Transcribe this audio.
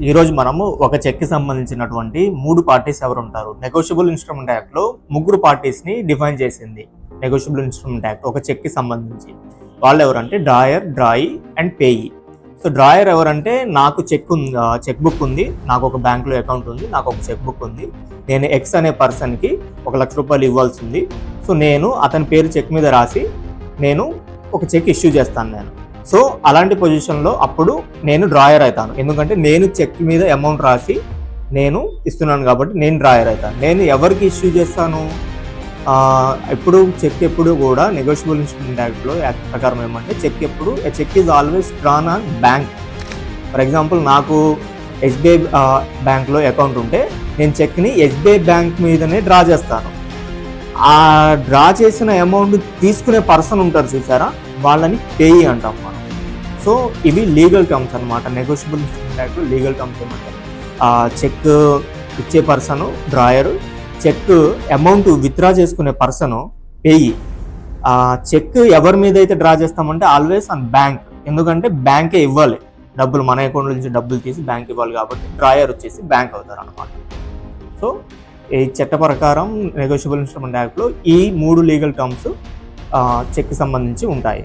ఈరోజు మనము ఒక చెక్కి సంబంధించినటువంటి 3 పార్టీస్ ఎవరు ఉంటారు. నెగోషియబుల్ ఇన్స్ట్రుమెంట్ యాక్ట్లో 3 పార్టీస్ని డిఫైన్ చేసింది నెగోషియబుల్ ఇన్స్ట్రుమెంట్ యాక్ట్ ఒక చెక్కి సంబంధించి. వాళ్ళు ఎవరంటే drawer, drawee and payee. So drawer ఎవరంటే నాకు చెక్ బుక్ ఉంది, నాకు ఒక బ్యాంక్లో అకౌంట్ ఉంది, నాకు ఒక చెక్ బుక్ ఉంది, నేను ఎక్స్ అనే పర్సన్కి 1 లక్ష రూపాయలు ఇవ్వాల్సి ఉంది. సో నేను అతని పేరు చెక్ మీద రాసి నేను ఒక చెక్ ఇష్యూ చేస్తాను నేను. సో అలాంటి పొజిషన్లో అప్పుడు నేను డ్రాయర్ అవుతాను, ఎందుకంటే నేను చెక్ మీద అమౌంట్ రాసి నేను ఇస్తున్నాను కాబట్టి నేను డ్రాయర్ అవుతాను. నేను ఎవరికి ఇష్యూ చేస్తాను? ఇప్పుడు చెక్ ఎప్పుడు కూడా నెగోషియబుల్ ఇన్స్ట్రుమెంట్ యాక్ట్లో యాక్ట్ ప్రకారం ఏమంటే cheque is always drawn on bank. For example నాకు ఎస్బీఐ బ్యాంక్లో అకౌంట్ ఉంటే నేను చెక్ని ఎస్బీఐ బ్యాంక్ మీదనే డ్రా చేస్తాను. ఆ డ్రా చేసిన అమౌంట్ తీసుకునే పర్సన్ ఉంటారు చూసారా, వాళ్ళని పేయి అంటాం మనం. సో ఇవి లీగల్ టర్మ్స్ అనమాట. నెగోషియబుల్ ఇన్స్ట్రుమెంట్ యాక్ట్లో లీగల్ టర్మ్స్ ఏమంటే చెక్ ఇచ్చే person drawer, check amount withdraw చేసుకునే పర్సను పేయి. చెక్ ఎవరి మీద అయితే డ్రా చేస్తామంటే ఆల్వేస్ ఆన్ బ్యాంక్, ఎందుకంటే బ్యాంకే ఇవ్వాలి డబ్బులు, మన అకౌంట్ నుంచి డబ్బులు తీసి బ్యాంక్ ఇవ్వాలి కాబట్టి డ్రాయర్ వచ్చేసి బ్యాంక్ అవుతారు అనమాట. సో ఈ చట్ట ప్రకారం నెగోషియబుల్ ఇన్స్ట్రుమెంట్ యాక్ట్లో ఈ 3 లీగల్ టర్మ్స్ చెక్కి సంబంధించి ఉంటాయి.